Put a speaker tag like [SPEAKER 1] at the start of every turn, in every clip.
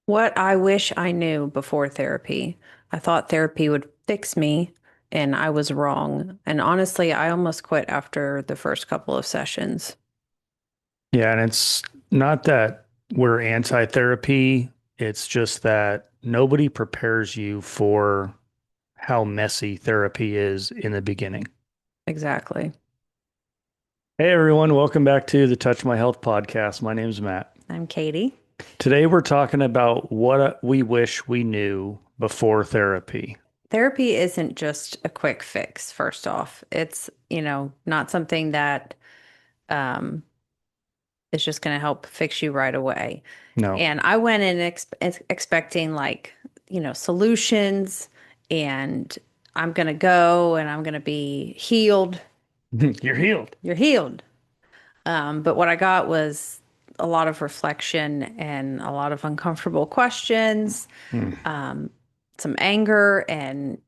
[SPEAKER 1] What I wish I knew before therapy. I thought therapy would fix me, and I was wrong. And honestly, I almost quit after the first couple of sessions.
[SPEAKER 2] Yeah, and it's not that we're anti-therapy. It's just that nobody prepares you for how messy therapy is in the beginning.
[SPEAKER 1] Exactly.
[SPEAKER 2] Hey everyone, welcome back to the Touch My Health podcast. My name's Matt.
[SPEAKER 1] I'm Katie.
[SPEAKER 2] Today we're talking about what we wish we knew before therapy.
[SPEAKER 1] Therapy isn't just a quick fix, first off. It's, not something that um, is just going to help fix you right away.
[SPEAKER 2] No,
[SPEAKER 1] And I went in expecting like, solutions, and I'm going to go and I'm going to be healed.
[SPEAKER 2] you're healed.
[SPEAKER 1] You're healed. But what I got was a lot of reflection and a lot of uncomfortable questions,
[SPEAKER 2] Hmm.
[SPEAKER 1] some anger and,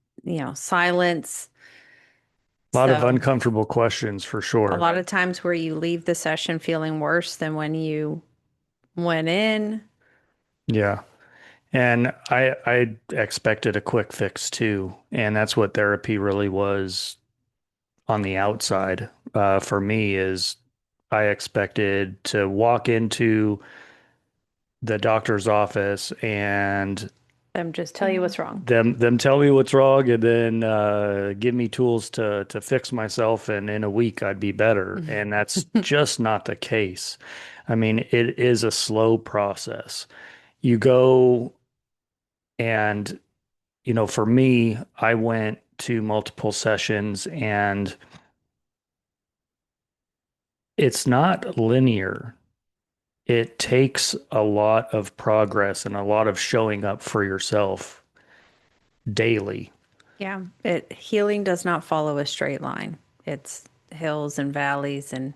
[SPEAKER 1] silence.
[SPEAKER 2] A lot of
[SPEAKER 1] So
[SPEAKER 2] uncomfortable questions for
[SPEAKER 1] a
[SPEAKER 2] sure.
[SPEAKER 1] lot of times where you leave the session feeling worse than when you went in.
[SPEAKER 2] Yeah. And I expected a quick fix too, and that's what therapy really was on the outside. For me is I expected to walk into the doctor's office and
[SPEAKER 1] Them just tell you what's wrong.
[SPEAKER 2] them tell me what's wrong and then give me tools to fix myself, and in a week I'd be better. And that's just not the case. I mean, it is a slow process. You go and for me, I went to multiple sessions and it's not linear. It takes a lot of progress and a lot of showing up for yourself daily.
[SPEAKER 1] Yeah, it healing does not follow a straight line. It's hills and valleys, and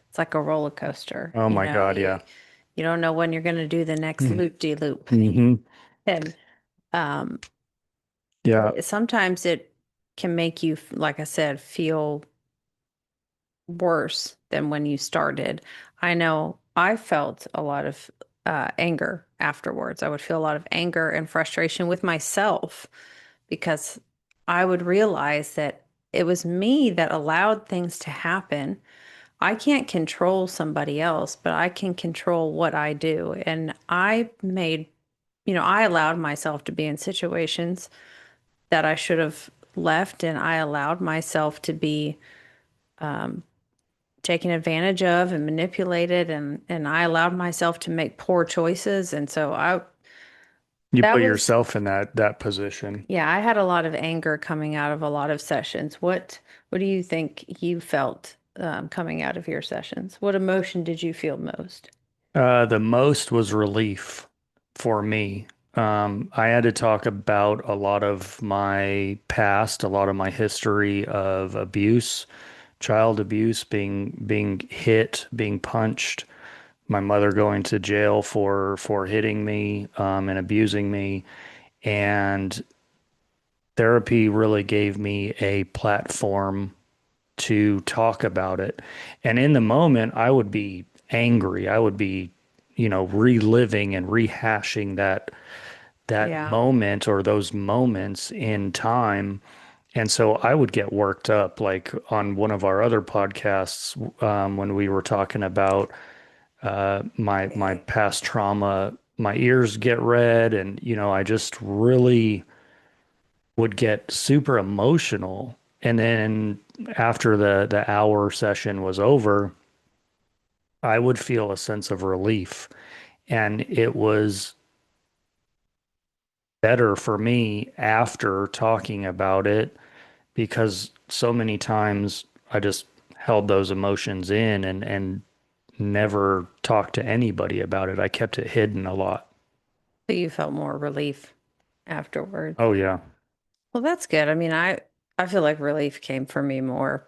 [SPEAKER 1] it's like a roller coaster.
[SPEAKER 2] Oh my God,
[SPEAKER 1] You
[SPEAKER 2] yeah.
[SPEAKER 1] you don't know when you're going to do the next loop de loop.
[SPEAKER 2] Mm-hmm.
[SPEAKER 1] And um
[SPEAKER 2] Yeah.
[SPEAKER 1] sometimes it can make you, like I said, feel worse than when you started. I know I felt a lot of anger afterwards. I would feel a lot of anger and frustration with myself because I would realize that it was me that allowed things to happen. I can't control somebody else, but I can control what I do. And I allowed myself to be in situations that I should have left, and I allowed myself to be taken advantage of and manipulated, and I allowed myself to make poor choices. And so
[SPEAKER 2] You
[SPEAKER 1] that
[SPEAKER 2] put
[SPEAKER 1] was
[SPEAKER 2] yourself in that position.
[SPEAKER 1] yeah, I had a lot of anger coming out of a lot of sessions. What do you think you felt coming out of your sessions? What emotion did you feel most?
[SPEAKER 2] The most was relief for me. I had to talk about a lot of my past, a lot of my history of abuse, child abuse, being hit, being punched, my mother going to jail for hitting me, and abusing me. And therapy really gave me a platform to talk about it. And in the moment, I would be angry. I would be, reliving and rehashing that
[SPEAKER 1] Yeah.
[SPEAKER 2] moment or those moments in time. And so I would get worked up, like on one of our other podcasts, when we were talking about my past trauma. My ears get red, and I just really would get super emotional. And then after the hour session was over, I would feel a sense of relief. And it was better for me after talking about it because so many times I just held those emotions in and never talked to anybody about it. I kept it hidden a lot.
[SPEAKER 1] So you felt more relief afterwards.
[SPEAKER 2] Oh yeah.
[SPEAKER 1] Well, that's good. I mean, I feel like relief came for me more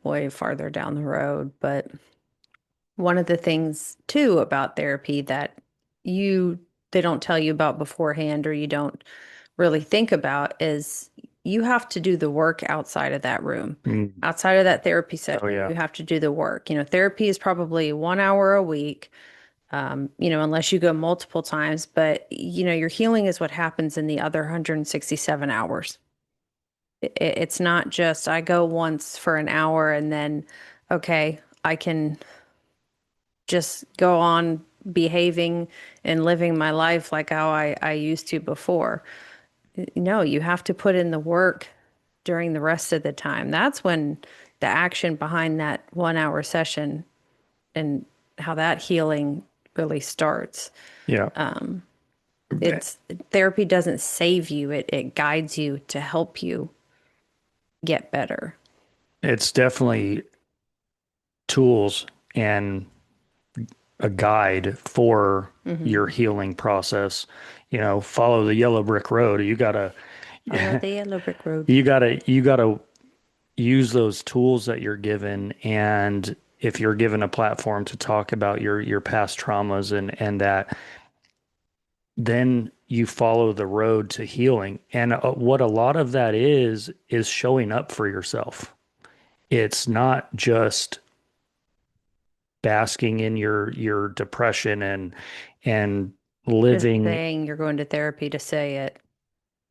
[SPEAKER 1] way farther down the road, but one of the things too about therapy that you they don't tell you about beforehand, or you don't really think about, is you have to do the work outside of that room.
[SPEAKER 2] Mm.
[SPEAKER 1] Outside of that therapy
[SPEAKER 2] Oh
[SPEAKER 1] session,
[SPEAKER 2] yeah.
[SPEAKER 1] you have to do the work. Therapy is probably 1 hour a week. unless you go multiple times. But, your healing is what happens in the other 167 hours. It's not just I go once for an hour and then, okay, I can just go on behaving and living my life like how I used to before. No, you have to put in the work during the rest of the time. That's when the action behind that 1 hour session and how that healing really starts.
[SPEAKER 2] Yeah.
[SPEAKER 1] It's therapy doesn't save you, it guides you to help you get better.
[SPEAKER 2] It's definitely tools and a guide for
[SPEAKER 1] Hmm.
[SPEAKER 2] your healing process. Follow the yellow brick road.
[SPEAKER 1] Follow the yellow brick road.
[SPEAKER 2] you gotta use those tools that you're given. And if you're given a platform to talk about your past traumas and that, then you follow the road to healing. And what a lot of that is showing up for yourself. It's not just basking in your depression and
[SPEAKER 1] Just
[SPEAKER 2] living.
[SPEAKER 1] saying you're going to therapy to say it.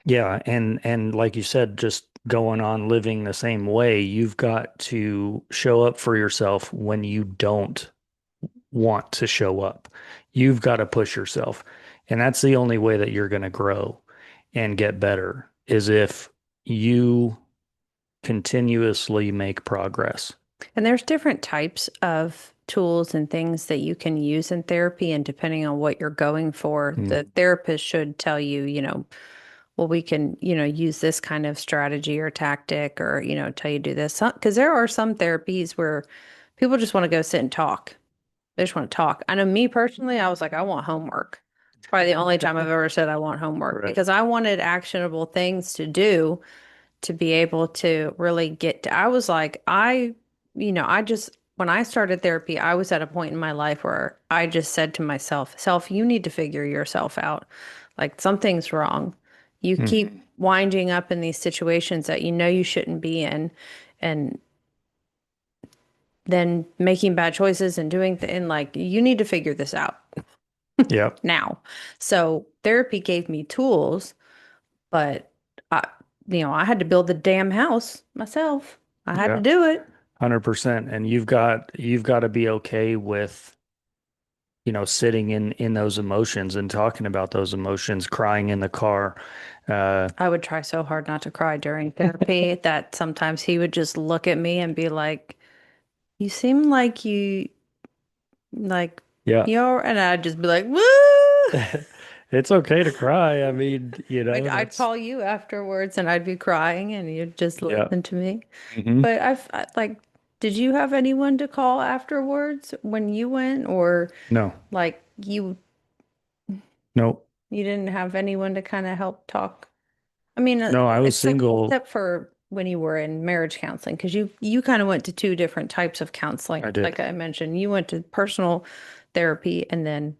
[SPEAKER 2] Yeah, and like you said, just going on living the same way. You've got to show up for yourself when you don't want to show up. You've got to push yourself. And that's the only way that you're going to grow and get better, is if you continuously make progress.
[SPEAKER 1] And there's different types of tools and things that you can use in therapy. And depending on what you're going for,
[SPEAKER 2] Mm.
[SPEAKER 1] the therapist should tell you, well, we can, use this kind of strategy or tactic or, tell you do this. Because there are some therapies where people just want to go sit and talk. They just want to talk. I know me personally, I was like, I want homework. It's probably the only time I've ever said I want homework
[SPEAKER 2] Right.
[SPEAKER 1] because I wanted actionable things to do to be able to really get to, I was like, I just, when I started therapy, I was at a point in my life where I just said to myself, self, you need to figure yourself out. Like something's wrong. You
[SPEAKER 2] Mm.
[SPEAKER 1] keep winding up in these situations that you know you shouldn't be in and then making bad choices and and like you need to figure this out
[SPEAKER 2] Yep.
[SPEAKER 1] now. So therapy gave me tools, but I, I had to build the damn house myself. I had to
[SPEAKER 2] Yeah.
[SPEAKER 1] do it.
[SPEAKER 2] 100%. And you've got to be okay with, sitting in those emotions and talking about those emotions, crying in the car. Uh,
[SPEAKER 1] I would try so hard not to cry during therapy that sometimes he would just look at me and be like, "You seem like like
[SPEAKER 2] yeah.
[SPEAKER 1] and I'd just be like, "Woo!"
[SPEAKER 2] It's okay to cry. I mean,
[SPEAKER 1] I'd
[SPEAKER 2] that's,
[SPEAKER 1] call you afterwards and I'd be crying and you'd just
[SPEAKER 2] yeah.
[SPEAKER 1] listen to me.
[SPEAKER 2] Hmm.
[SPEAKER 1] But like, did you have anyone to call afterwards when you went, or
[SPEAKER 2] No,
[SPEAKER 1] like
[SPEAKER 2] no,
[SPEAKER 1] you didn't have anyone to kind of help talk? I mean,
[SPEAKER 2] no, I was single.
[SPEAKER 1] except for when you were in marriage counseling, because you kind of went to two different types of counseling.
[SPEAKER 2] I did.
[SPEAKER 1] Like I mentioned, you went to personal therapy and then,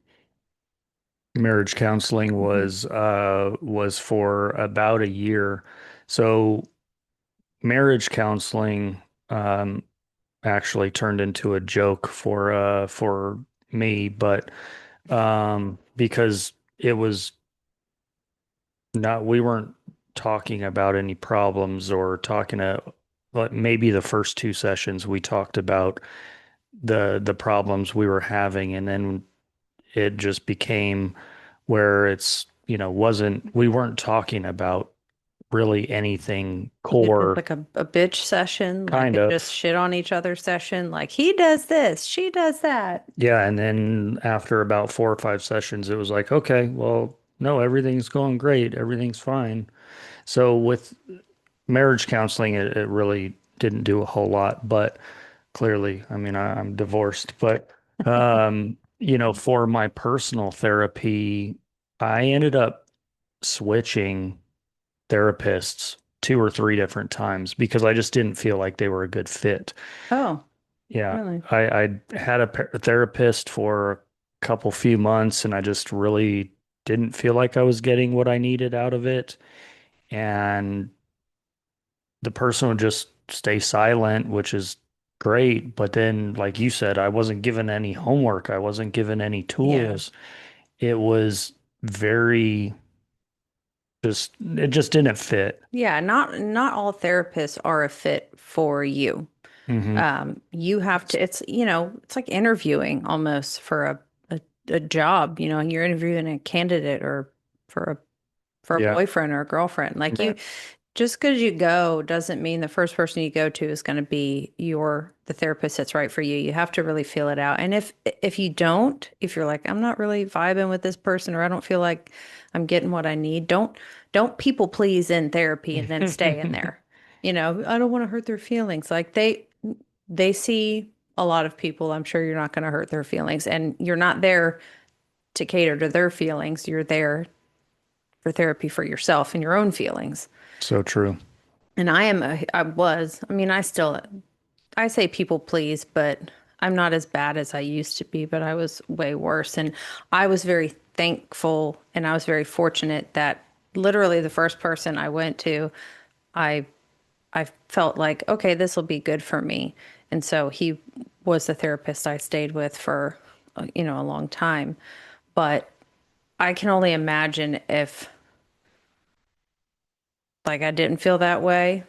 [SPEAKER 2] Marriage counseling
[SPEAKER 1] mhm.
[SPEAKER 2] was for about a year. So marriage counseling actually turned into a joke for me, but because it was not, we weren't talking about any problems or talking to, like, maybe the first two sessions we talked about the problems we were having, and then it just became where wasn't, we weren't talking about really anything
[SPEAKER 1] Was it just
[SPEAKER 2] core.
[SPEAKER 1] like a bitch session, like
[SPEAKER 2] Kind
[SPEAKER 1] a just
[SPEAKER 2] of.
[SPEAKER 1] shit on each other session? Like he does this, she does that.
[SPEAKER 2] Yeah, and then after about 4 or 5 sessions, it was like, okay, well, no, everything's going great, everything's fine. So with marriage counseling, it really didn't do a whole lot, but clearly, I mean, I'm divorced, but for my personal therapy, I ended up switching therapists 2 or 3 different times because I just didn't feel like they were a good fit.
[SPEAKER 1] Oh,
[SPEAKER 2] Yeah,
[SPEAKER 1] really?
[SPEAKER 2] I had a therapist for a couple few months, and I just really didn't feel like I was getting what I needed out of it. And the person would just stay silent, which is great. But then, like you said, I wasn't given any homework. I wasn't given any
[SPEAKER 1] Yeah.
[SPEAKER 2] tools. It was very it just didn't fit.
[SPEAKER 1] Yeah, not all therapists are a fit for you.
[SPEAKER 2] Hmm.
[SPEAKER 1] You have to, it's, it's like interviewing almost for a job, and you're interviewing a candidate or for a for a
[SPEAKER 2] Yeah.
[SPEAKER 1] boyfriend or a girlfriend. Like
[SPEAKER 2] Yeah.
[SPEAKER 1] just because you go doesn't mean the first person you go to is going to be the therapist that's right for you. You have to really feel it out. And if you don't, if you're like, I'm not really vibing with this person or I don't feel like I'm getting what I need, don't people please in therapy and then stay in there. I don't want to hurt their feelings. Like they see a lot of people. I'm sure you're not going to hurt their feelings and you're not there to cater to their feelings. You're there for therapy for yourself and your own feelings.
[SPEAKER 2] So true.
[SPEAKER 1] And I mean, I say people please, but I'm not as bad as I used to be, but I was way worse. And I was very thankful and I was very fortunate that literally the first person I went to, I, I felt like, okay, this will be good for me. And so he was the therapist I stayed with for, a long time. But I can only imagine if like I didn't feel that way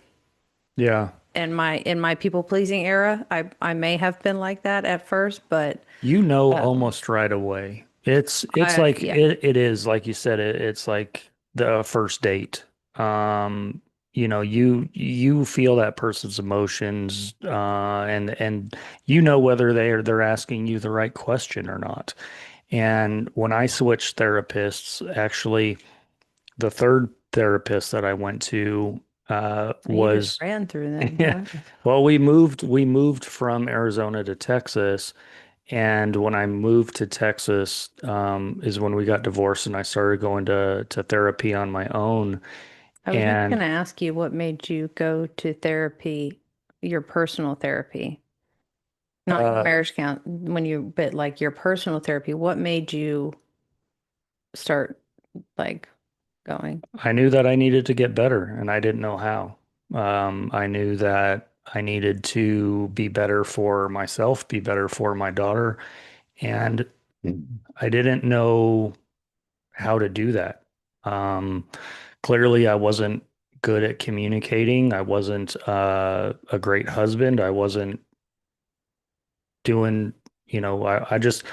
[SPEAKER 2] Yeah.
[SPEAKER 1] in my people pleasing era. I may have been like that at first, but um
[SPEAKER 2] Almost right away. It's like
[SPEAKER 1] yeah.
[SPEAKER 2] it is like you said it's like the first date. Um, you feel that person's emotions and you know whether they're asking you the right question or not. And when I switched therapists, actually the third therapist that I went to
[SPEAKER 1] You just
[SPEAKER 2] was
[SPEAKER 1] ran through them,
[SPEAKER 2] yeah.
[SPEAKER 1] huh?
[SPEAKER 2] Well, we moved from Arizona to Texas. And when I moved to Texas, is when we got divorced and I started going to therapy on my own.
[SPEAKER 1] I was just
[SPEAKER 2] And
[SPEAKER 1] gonna ask you what made you go to therapy, your personal therapy, not your
[SPEAKER 2] uh,
[SPEAKER 1] marriage count but like your personal therapy. What made you start like going?
[SPEAKER 2] I knew that I needed to get better and I didn't know how. I knew that I needed to be better for myself, be better for my daughter. And I didn't know how to do that. Um, Clearly, I wasn't good at communicating. I wasn't a great husband. I wasn't doing, I just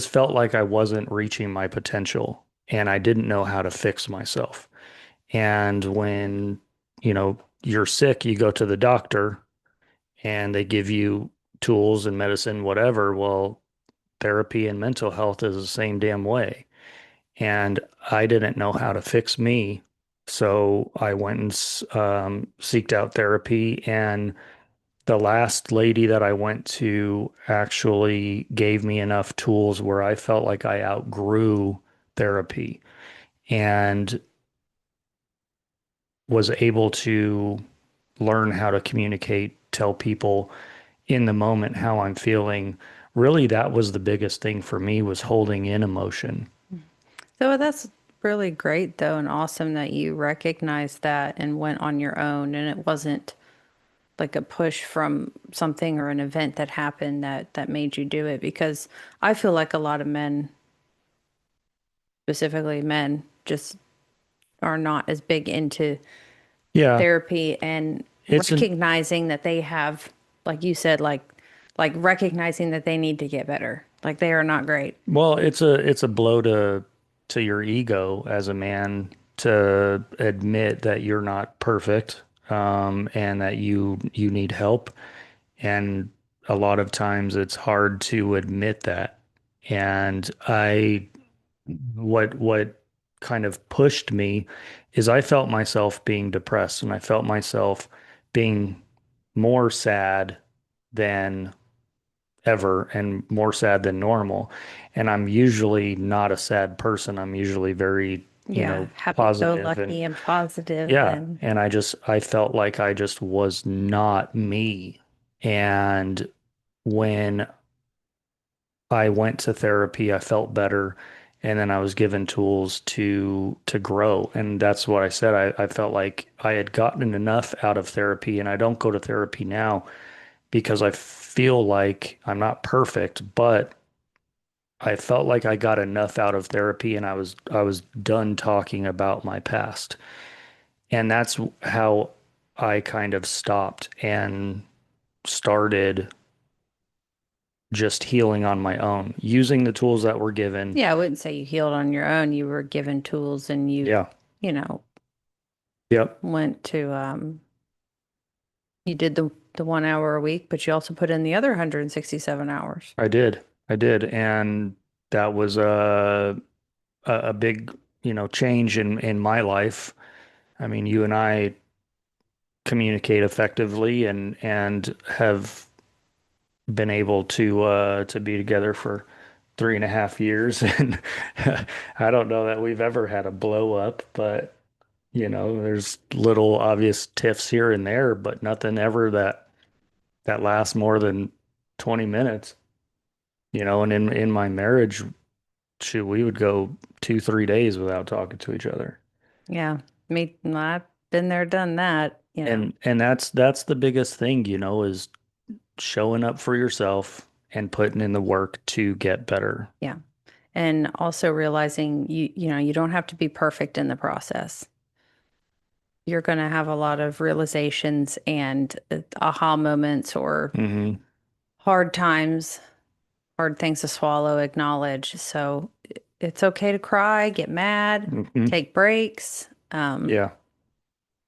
[SPEAKER 2] felt like I wasn't reaching my potential and I didn't know how to fix myself. And when, you're sick, you go to the doctor and they give you tools and medicine, whatever. Well, therapy and mental health is the same damn way. And I didn't know how to fix me. So I went and seeked out therapy. And the last lady that I went to actually gave me enough tools where I felt like I outgrew therapy and was able to learn how to communicate, tell people in the moment how I'm feeling. Really, that was the biggest thing for me was holding in emotion.
[SPEAKER 1] So that's really great though and awesome that you recognized that and went on your own and it wasn't like a push from something or an event that happened that made you do it because I feel like a lot of men, specifically men, just are not as big into
[SPEAKER 2] Yeah,
[SPEAKER 1] therapy and
[SPEAKER 2] it's an
[SPEAKER 1] recognizing that they have, like you said, like recognizing that they need to get better. Like they are not great.
[SPEAKER 2] Well, it's a blow to your ego as a man to admit that you're not perfect, and that you need help. And a lot of times it's hard to admit that. And what kind of pushed me is I felt myself being depressed and I felt myself being more sad than ever and more sad than normal. And I'm usually not a sad person. I'm usually very,
[SPEAKER 1] Yeah,
[SPEAKER 2] positive and
[SPEAKER 1] happy-go-lucky and positive
[SPEAKER 2] yeah.
[SPEAKER 1] and
[SPEAKER 2] And I felt like I just was not me. And when I went to therapy, I felt better. And then I was given tools to grow. And that's what I said. I felt like I had gotten enough out of therapy and I don't go to therapy now because I feel like I'm not perfect, but I felt like I got enough out of therapy and I was done talking about my past. And that's how I kind of stopped and started just healing on my own, using the tools that were given.
[SPEAKER 1] Yeah, I wouldn't say you healed on your own. You were given tools and
[SPEAKER 2] Yeah.
[SPEAKER 1] you know,
[SPEAKER 2] Yep.
[SPEAKER 1] went to you did the 1 hour a week, but you also put in the other 167 hours.
[SPEAKER 2] I did. I did. And that was a big, change in my life. I mean, you and I communicate effectively and have been able to be together for 3.5 years. And I don't know that we've ever had a blow up, but there's little obvious tiffs here and there, but nothing ever that lasts more than 20 minutes. And in my marriage, shoot, we would go 2, 3 days without talking to each other.
[SPEAKER 1] Yeah, I've been there, done that,
[SPEAKER 2] And that's the biggest thing, is showing up for yourself and putting in the work to get better.
[SPEAKER 1] Yeah. And also realizing you don't have to be perfect in the process. You're going to have a lot of realizations and aha moments or
[SPEAKER 2] Hmm.
[SPEAKER 1] hard times, hard things to swallow, acknowledge. So it's okay to cry, get mad,
[SPEAKER 2] Hmm.
[SPEAKER 1] take breaks,
[SPEAKER 2] Yeah,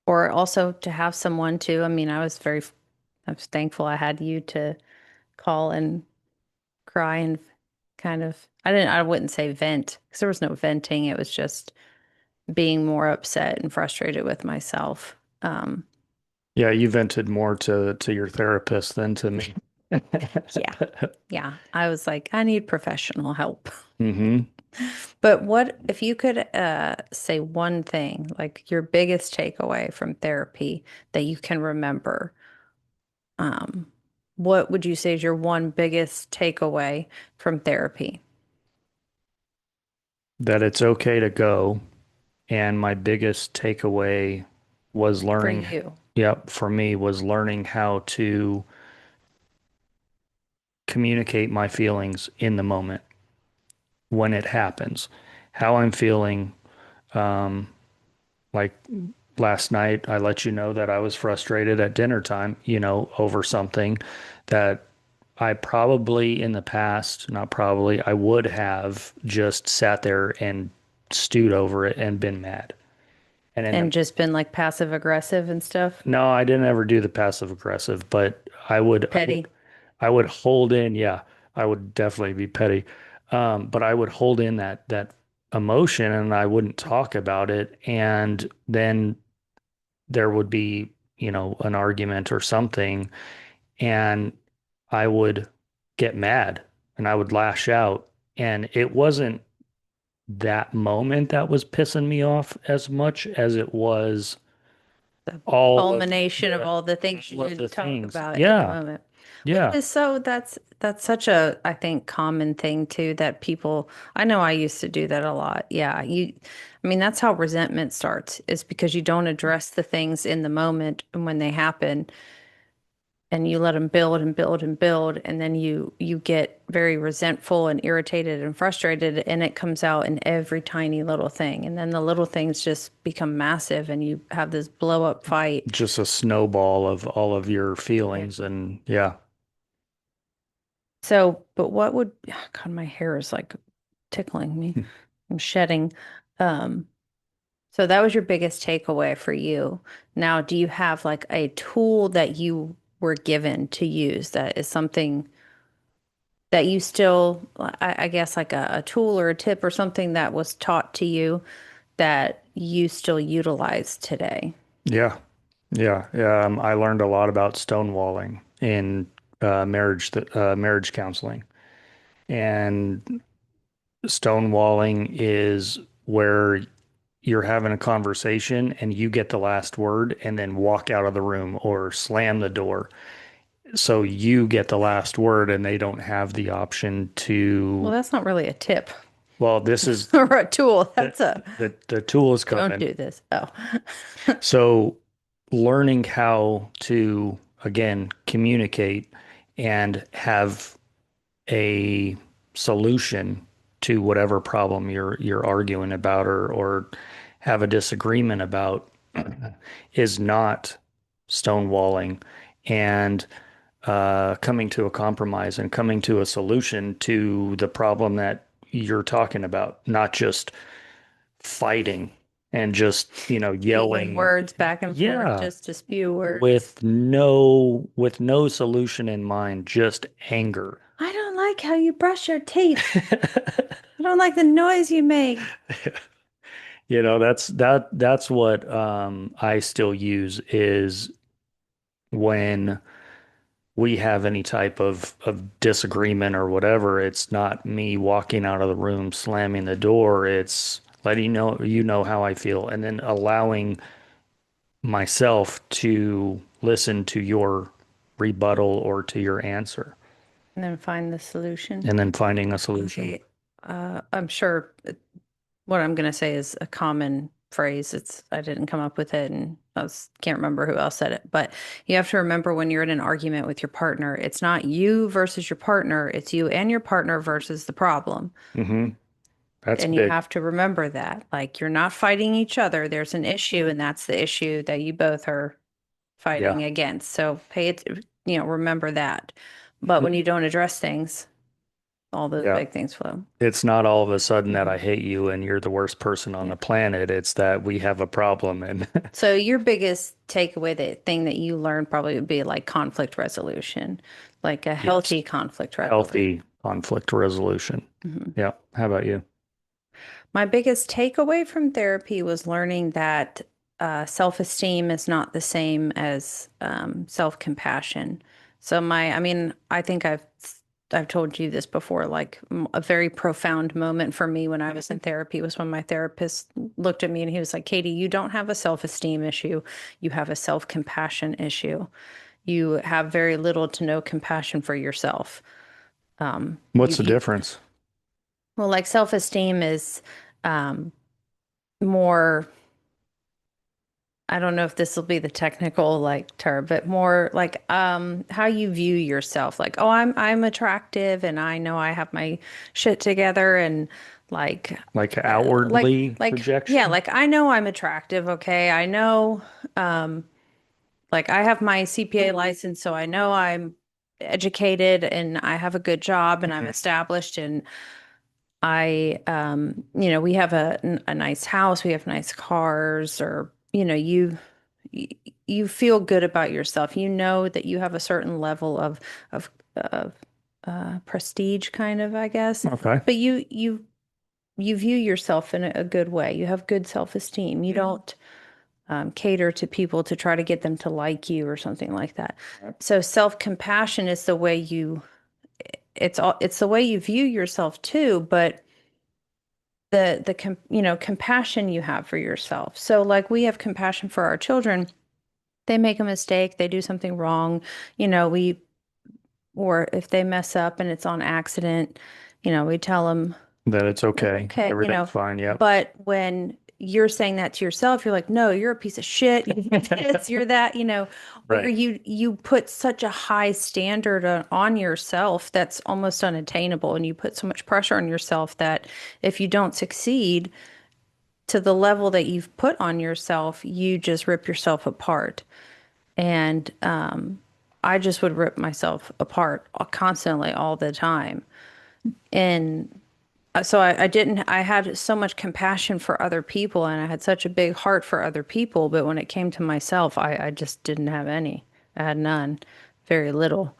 [SPEAKER 1] or also to have someone to. I mean, I was thankful I had you to call and cry and kind of, I wouldn't say vent because there was no venting. It was just being more upset and frustrated with myself. Um,
[SPEAKER 2] yeah, you vented more to your therapist than to me.
[SPEAKER 1] yeah, yeah. I was like, I need professional help.
[SPEAKER 2] Hmm.
[SPEAKER 1] But what if you could say one thing, like your biggest takeaway from therapy that you can remember? Um, what would you say is your one biggest takeaway from therapy
[SPEAKER 2] That it's okay to go. And my biggest takeaway was
[SPEAKER 1] for
[SPEAKER 2] learning,
[SPEAKER 1] you?
[SPEAKER 2] yep, for me was learning how to communicate my feelings in the moment when it happens, how I'm feeling. Um, like last night, I let you know that I was frustrated at dinner time, over something that I probably in the past, not probably, I would have just sat there and stewed over it and been mad. And in the
[SPEAKER 1] And just been like passive aggressive and stuff?
[SPEAKER 2] No, I didn't ever do the passive aggressive, but
[SPEAKER 1] Petty.
[SPEAKER 2] I would hold in, yeah, I would definitely be petty. But I would hold in that emotion and I wouldn't talk about it. And then there would be, an argument or something, and I would get mad and I would lash out. And it wasn't that moment that was pissing me off as much as it was
[SPEAKER 1] The
[SPEAKER 2] all of
[SPEAKER 1] culmination of all the things you
[SPEAKER 2] all of the
[SPEAKER 1] didn't talk
[SPEAKER 2] things.
[SPEAKER 1] about in the
[SPEAKER 2] Yeah.
[SPEAKER 1] moment. Which
[SPEAKER 2] Yeah.
[SPEAKER 1] is so that's such a I think common thing too that people I know I used to do that a lot. Yeah, I mean that's how resentment starts is because you don't address the things in the moment and when they happen and you let them build and build and build and then you get very resentful and irritated and frustrated and it comes out in every tiny little thing and then the little things just become massive and you have this blow up fight.
[SPEAKER 2] Just a snowball of all of your
[SPEAKER 1] Yeah.
[SPEAKER 2] feelings. And yeah.
[SPEAKER 1] So, but what would, God, my hair is like tickling me. I'm shedding. Um, so that was your biggest takeaway for you. Now, do you have like a tool that you were given to use that is something that you still, I guess, like a tool or a tip or something that was taught to you that you still utilize today?
[SPEAKER 2] Yeah. Yeah. I learned a lot about stonewalling in marriage counseling. And stonewalling is where you're having a conversation and you get the last word and then walk out of the room or slam the door. So you get the last word and they don't have the option
[SPEAKER 1] Well,
[SPEAKER 2] to,
[SPEAKER 1] that's not really a tip
[SPEAKER 2] well, this is
[SPEAKER 1] or a tool.
[SPEAKER 2] the
[SPEAKER 1] That's a
[SPEAKER 2] the tool is
[SPEAKER 1] don't
[SPEAKER 2] coming.
[SPEAKER 1] do this. Oh,
[SPEAKER 2] So learning how to again, communicate and have a solution to whatever problem you're arguing about or have a disagreement about is not stonewalling and coming to a compromise and coming to a solution to the problem that you're talking about, not just fighting and just,
[SPEAKER 1] Speaking
[SPEAKER 2] yelling.
[SPEAKER 1] words back and forth
[SPEAKER 2] Yeah,
[SPEAKER 1] just to spew words.
[SPEAKER 2] with no solution in mind, just anger.
[SPEAKER 1] I don't like how you brush your teeth. I don't like the noise you make.
[SPEAKER 2] That's what I still use is when we have any type of disagreement or whatever, it's not me walking out of the room, slamming the door. It's letting you know how I feel, and then allowing myself to listen to your rebuttal or to your answer,
[SPEAKER 1] And then find the solution.
[SPEAKER 2] and then finding a solution.
[SPEAKER 1] Okay. I'm sure what I'm going to say is a common phrase. I didn't come up with it and can't remember who else said it, but you have to remember when you're in an argument with your partner, it's not you versus your partner, it's you and your partner versus the problem.
[SPEAKER 2] Hmm. That's
[SPEAKER 1] And you
[SPEAKER 2] big.
[SPEAKER 1] have to remember that. Like you're not fighting each other. There's an issue, and that's the issue that you both are
[SPEAKER 2] Yeah.
[SPEAKER 1] fighting against. So remember that. But when you don't address things, all those
[SPEAKER 2] Yeah.
[SPEAKER 1] big things flow.
[SPEAKER 2] It's not all of a sudden that I hate you and you're the worst person on
[SPEAKER 1] Yeah.
[SPEAKER 2] the planet. It's that we have a problem and
[SPEAKER 1] So your biggest takeaway, the thing that you learned probably would be like conflict resolution, like a
[SPEAKER 2] yes,
[SPEAKER 1] healthy conflict resolution.
[SPEAKER 2] healthy conflict resolution.
[SPEAKER 1] Mhm.
[SPEAKER 2] Yeah. How about you?
[SPEAKER 1] My biggest takeaway from therapy was learning that self-esteem is not the same as self-compassion. I mean, I think I've told you this before. Like a very profound moment for me when I was in therapy was when my therapist looked at me and he was like, "Katie, you don't have a self-esteem issue. You have a self-compassion issue. You have very little to no compassion for yourself.
[SPEAKER 2] What's the
[SPEAKER 1] You
[SPEAKER 2] difference?
[SPEAKER 1] well, like self-esteem is." Um, more, I don't know if this will be the technical like term, but more like how you view yourself. Like, oh, I'm attractive and I know I have my shit together and like
[SPEAKER 2] Like
[SPEAKER 1] like
[SPEAKER 2] outwardly
[SPEAKER 1] yeah,
[SPEAKER 2] projection?
[SPEAKER 1] like I know I'm attractive, okay? I know like I have my CPA license, so I know I'm educated and I have a good job and I'm established and we have a nice house, we have nice cars, or you feel good about yourself. You know that you have a certain level of prestige, kind of, I guess.
[SPEAKER 2] Okay.
[SPEAKER 1] But you view yourself in a good way. You have good self-esteem. You don't cater to people to try to get them to like you or something like that. So self-compassion is the way it's the way you view yourself too, but compassion you have for yourself. So like we have compassion for our children. They make a mistake, they do something wrong, we or if they mess up and it's on accident, we tell them
[SPEAKER 2] That it's okay.
[SPEAKER 1] okay,
[SPEAKER 2] Everything's fine. Yep.
[SPEAKER 1] but when you're saying that to yourself, you're like, no, you're a piece of shit. You're this, you're that, where
[SPEAKER 2] Right.
[SPEAKER 1] you put such a high standard on yourself that's almost unattainable, and you put so much pressure on yourself that if you don't succeed to the level that you've put on yourself, you just rip yourself apart. And I just would rip myself apart constantly all the time. And so I didn't, I had so much compassion for other people and I had such a big heart for other people. But when it came to myself, I just didn't have any. I had none, very little.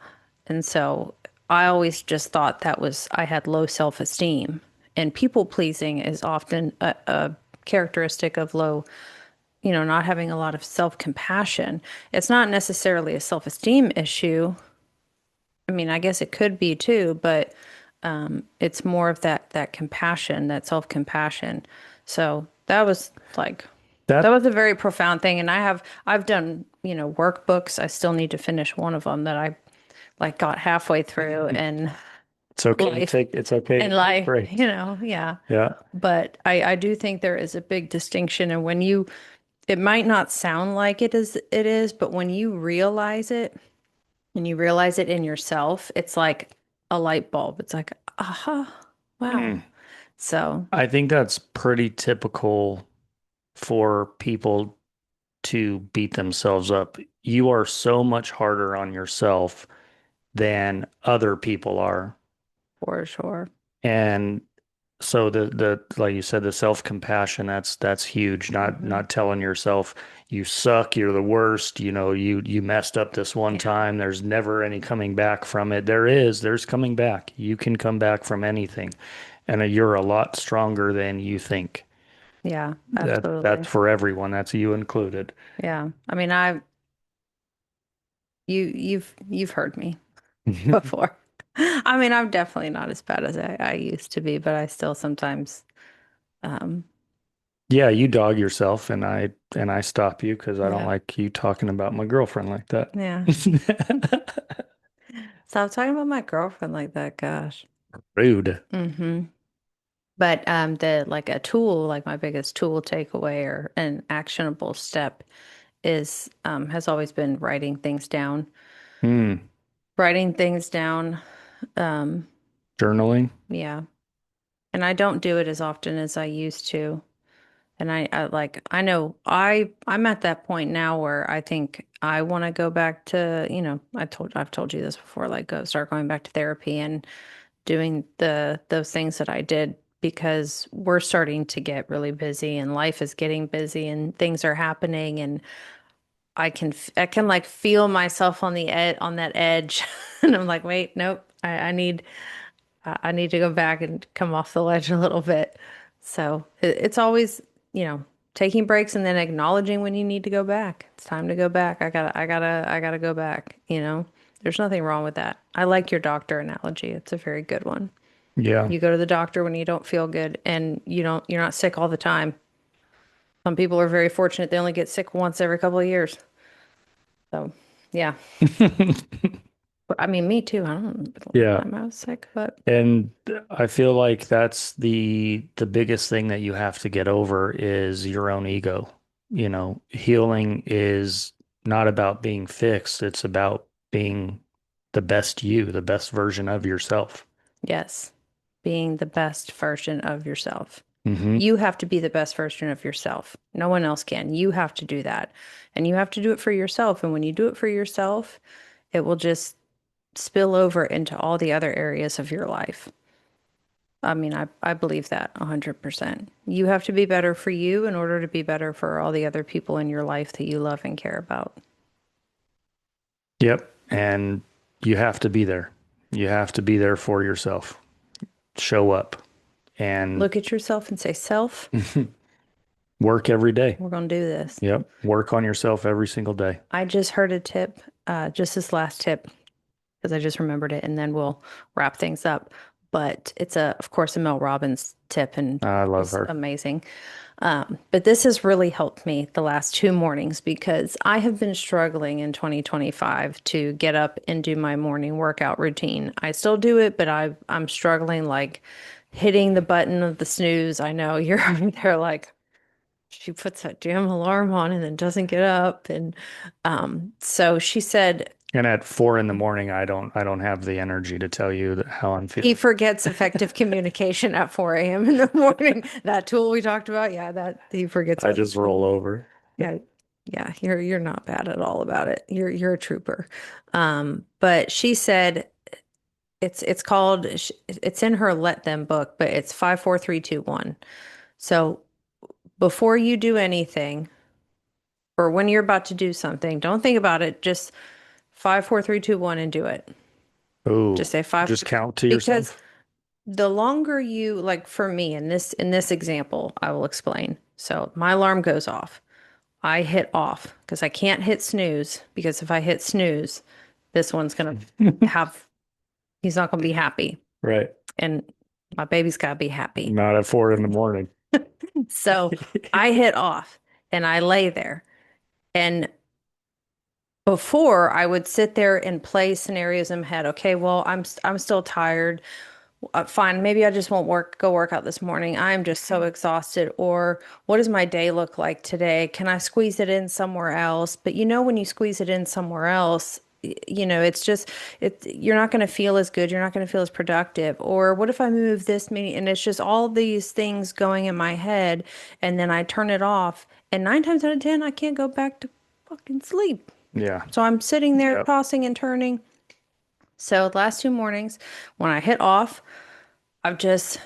[SPEAKER 1] And so I always just thought I had low self-esteem. And people pleasing is often a characteristic of low, not having a lot of self-compassion. It's not necessarily a self-esteem issue. I mean, I guess it could be too, but it's more of that compassion, that self-compassion. So that
[SPEAKER 2] That
[SPEAKER 1] was a very profound thing. And I've done, workbooks. I still need to finish one of them that I like got halfway through and
[SPEAKER 2] it's okay to
[SPEAKER 1] life
[SPEAKER 2] take it's okay to
[SPEAKER 1] and
[SPEAKER 2] take
[SPEAKER 1] life,
[SPEAKER 2] breaks.
[SPEAKER 1] yeah.
[SPEAKER 2] Yeah.
[SPEAKER 1] But I do think there is a big distinction. And it might not sound like it is, but when you realize it, and you realize it in yourself, it's like a light bulb. It's like, aha, wow.
[SPEAKER 2] Mm.
[SPEAKER 1] So,
[SPEAKER 2] I think that's pretty typical for people to beat themselves up. You are so much harder on yourself than other people are.
[SPEAKER 1] for sure.
[SPEAKER 2] And so the like you said, the self-compassion, that's huge.
[SPEAKER 1] Hmm.
[SPEAKER 2] Not telling yourself you suck, you're the worst, you messed up this one
[SPEAKER 1] Yeah.
[SPEAKER 2] time. There's never any coming back from it. There's coming back. You can come back from anything. And you're a lot stronger than you think.
[SPEAKER 1] Yeah,
[SPEAKER 2] That's
[SPEAKER 1] absolutely.
[SPEAKER 2] for everyone. That's you included.
[SPEAKER 1] Yeah. I mean, you've heard me before. I mean, I'm definitely not as bad as I used to be, but I still sometimes, um,
[SPEAKER 2] Yeah, you dog yourself and I stop you because I don't
[SPEAKER 1] yeah,
[SPEAKER 2] like you talking about my girlfriend like that.
[SPEAKER 1] yeah. Stop talking about my girlfriend like that, gosh.
[SPEAKER 2] Rude.
[SPEAKER 1] Hmm. But the like a tool, like my biggest tool takeaway or an actionable step is has always been writing things down.
[SPEAKER 2] Hmm.
[SPEAKER 1] Writing things down, um,
[SPEAKER 2] Journaling.
[SPEAKER 1] yeah. And I don't do it as often as I used to. And I like I know I'm at that point now where I think I want to go back to, I've told you this before, like go start going back to therapy and doing those things that I did because we're starting to get really busy and life is getting busy and things are happening and I can like feel myself on the ed on that edge and I'm like, wait, nope, I need to go back and come off the ledge a little bit. So it's always, you know, taking breaks and then acknowledging when you need to go back. It's time to go back. I gotta go back, you know. There's nothing wrong with that. I like your doctor analogy. It's a very good one.
[SPEAKER 2] Yeah.
[SPEAKER 1] You go to the doctor when you don't feel good and you're not sick all the time. Some people are very fortunate they only get sick once every couple of years. So, yeah. But, I mean, me too. I don't remember the last
[SPEAKER 2] Yeah.
[SPEAKER 1] time I was sick, but
[SPEAKER 2] And I feel like that's the biggest thing that you have to get over is your own ego. Healing is not about being fixed. It's about being the best you, the best version of yourself.
[SPEAKER 1] yes, being the best version of yourself.
[SPEAKER 2] Hmm.
[SPEAKER 1] You have to be the best version of yourself. No one else can. You have to do that. And you have to do it for yourself. And when you do it for yourself, it will just spill over into all the other areas of your life. I mean, I believe that 100%. You have to be better for you in order to be better for all the other people in your life that you love and care about.
[SPEAKER 2] Yep. And you have to be there. You have to be there for yourself. Show up and
[SPEAKER 1] Look at yourself and say, self,
[SPEAKER 2] work every day.
[SPEAKER 1] we're going to do this.
[SPEAKER 2] Yep. Work on yourself every single day.
[SPEAKER 1] I just heard a tip, just this last tip, because I just remembered it, and then we'll wrap things up. But it's of course, a Mel Robbins tip, and
[SPEAKER 2] I love
[SPEAKER 1] it's
[SPEAKER 2] her.
[SPEAKER 1] amazing. But this has really helped me the last two mornings because I have been struggling in 2025 to get up and do my morning workout routine. I still do it, but I'm struggling like hitting the button of the snooze. I know you're over there like she puts that damn alarm on and then doesn't get up. And so she said
[SPEAKER 2] And at 4 in the morning, I don't have the energy to tell you how I'm
[SPEAKER 1] he
[SPEAKER 2] feeling.
[SPEAKER 1] forgets effective communication at 4 a.m. in the morning. That tool we talked about, yeah, that he forgets
[SPEAKER 2] I
[SPEAKER 1] it.
[SPEAKER 2] just roll over.
[SPEAKER 1] Yeah, yeah, you're not bad at all about it. You're a trooper. But she said it's called it's in her Let Them book, but it's 5 4 3 2 1. So before you do anything or when you're about to do something, don't think about it. Just 5 4 3 2 1 and do it.
[SPEAKER 2] Oh,
[SPEAKER 1] Just say five
[SPEAKER 2] just count to
[SPEAKER 1] because
[SPEAKER 2] yourself.
[SPEAKER 1] the longer you like for me in this example, I will explain. So my alarm goes off. I hit off because I can't hit snooze because if I hit snooze, this one's gonna have he's not gonna be happy.
[SPEAKER 2] Right.
[SPEAKER 1] And my baby's gotta be happy.
[SPEAKER 2] Not at 4 in the morning.
[SPEAKER 1] So I hit off and I lay there. And before I would sit there and play scenarios in my head. Okay, well, I'm still tired. Fine, maybe I just won't go work out this morning. I'm just so exhausted. Or what does my day look like today? Can I squeeze it in somewhere else? But you know, when you squeeze it in somewhere else, it's just you're not going to feel as good, you're not going to feel as productive. Or what if I move this many, and it's just all these things going in my head, and then I turn it off, and 9 times out of 10 I can't go back to fucking sleep.
[SPEAKER 2] Yeah.
[SPEAKER 1] So I'm sitting there
[SPEAKER 2] Yep.
[SPEAKER 1] tossing and turning. So the last 2 mornings when I hit off, I've just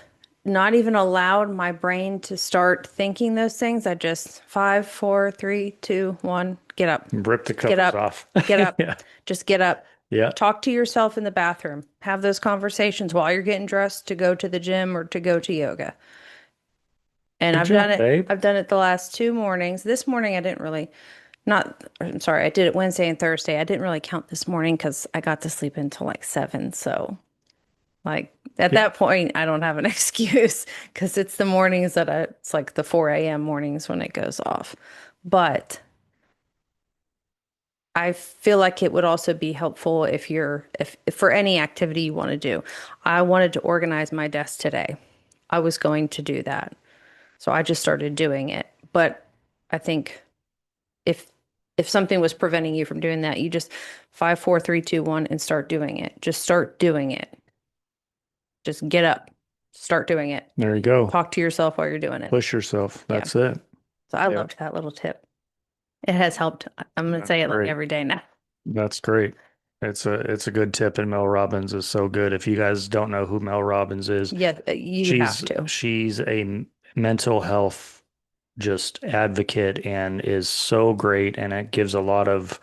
[SPEAKER 1] not even allowed my brain to start thinking those things. I just 5, 4, 3, 2, 1, get up,
[SPEAKER 2] Rip the
[SPEAKER 1] get
[SPEAKER 2] covers
[SPEAKER 1] up,
[SPEAKER 2] off.
[SPEAKER 1] get up,
[SPEAKER 2] Yeah.
[SPEAKER 1] just get up.
[SPEAKER 2] Yeah.
[SPEAKER 1] Talk to yourself in the bathroom. Have those conversations while you're getting dressed to go to the gym or to go to yoga. And
[SPEAKER 2] Good
[SPEAKER 1] I've
[SPEAKER 2] job,
[SPEAKER 1] done it.
[SPEAKER 2] babe.
[SPEAKER 1] I've done it the last 2 mornings. This morning I didn't really, not, I'm sorry, I did it Wednesday and Thursday. I didn't really count this morning because I got to sleep until like 7. So like at
[SPEAKER 2] Yeah.
[SPEAKER 1] that point, I don't have an excuse because it's the mornings it's like the 4 a.m. mornings when it goes off. But I feel like it would also be helpful if for any activity you want to do. I wanted to organize my desk today. I was going to do that. So I just started doing it. But I think if if something was preventing you from doing that, you just 5, 4, 3, 2, 1 and start doing it. Just start doing it. Just get up, start doing it.
[SPEAKER 2] There you go.
[SPEAKER 1] Talk to yourself while you're doing it.
[SPEAKER 2] Push yourself.
[SPEAKER 1] Yeah.
[SPEAKER 2] That's it.
[SPEAKER 1] So I
[SPEAKER 2] Yep.
[SPEAKER 1] loved that little tip. It has helped. I'm going to
[SPEAKER 2] That's
[SPEAKER 1] say it like
[SPEAKER 2] great.
[SPEAKER 1] every day now.
[SPEAKER 2] That's great. It's a good tip, and Mel Robbins is so good. If you guys don't know who Mel Robbins is,
[SPEAKER 1] Yeah, you have
[SPEAKER 2] she's
[SPEAKER 1] to.
[SPEAKER 2] she's a mental health just advocate and is so great, and it gives a lot of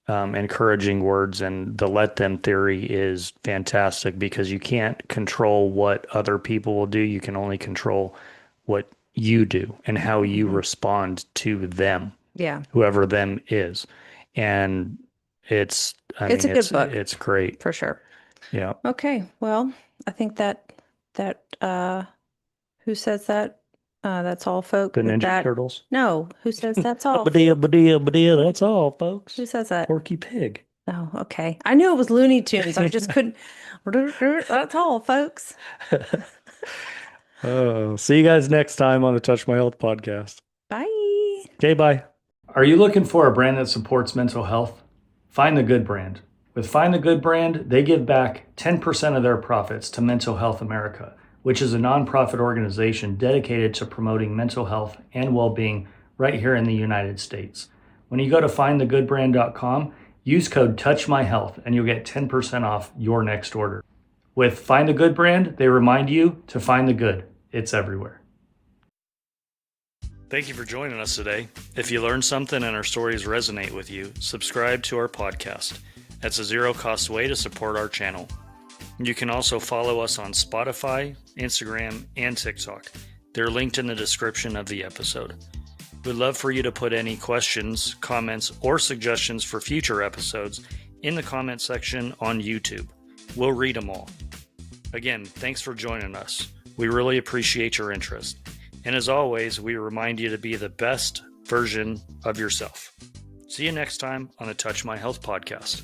[SPEAKER 2] encouraging words. And the let them theory is fantastic because you can't control what other people will do. You can only control what you do and how you
[SPEAKER 1] Hmm.
[SPEAKER 2] respond to them,
[SPEAKER 1] Yeah,
[SPEAKER 2] whoever them is. And it's, I
[SPEAKER 1] it's
[SPEAKER 2] mean,
[SPEAKER 1] a good
[SPEAKER 2] it's
[SPEAKER 1] book
[SPEAKER 2] it's great.
[SPEAKER 1] for sure.
[SPEAKER 2] Yeah.
[SPEAKER 1] Okay, well, I think that who says that? That's all, folk.
[SPEAKER 2] The
[SPEAKER 1] With
[SPEAKER 2] Ninja
[SPEAKER 1] that,
[SPEAKER 2] Turtles.
[SPEAKER 1] no, who says that's all,
[SPEAKER 2] Badia,
[SPEAKER 1] folk?
[SPEAKER 2] badia, badia. That's all,
[SPEAKER 1] Who
[SPEAKER 2] folks.
[SPEAKER 1] says that?
[SPEAKER 2] Porky Pig.
[SPEAKER 1] Oh, okay. I knew it was Looney Tunes. I just couldn't. That's all, folks.
[SPEAKER 2] Oh, see you guys next time on the Touch My Health podcast.
[SPEAKER 1] Bye.
[SPEAKER 2] Okay, bye. Are you looking for a brand that supports mental health? Find the Good brand. With Find the Good brand, they give back 10% of their profits to Mental Health America, which is a nonprofit organization dedicated to promoting mental health and well being right here in the United States. When you go to findthegoodbrand.com, use code TouchMyHealth and you'll get 10% off your next order. With Find the Good brand, they remind you to find the good. It's everywhere. Thank you for joining us today. If you learned something and our stories resonate with you, subscribe to our podcast. That's a zero-cost way to support our channel. You can also follow us on Spotify, Instagram, and TikTok. They're linked in the description of the episode. We'd love for you to put any questions, comments, or suggestions for future episodes in the comment section on YouTube. We'll read them all. Again, thanks for joining us. We really appreciate your interest. And as always, we remind you to be the best version of yourself. See you next time on the Touch My Health podcast.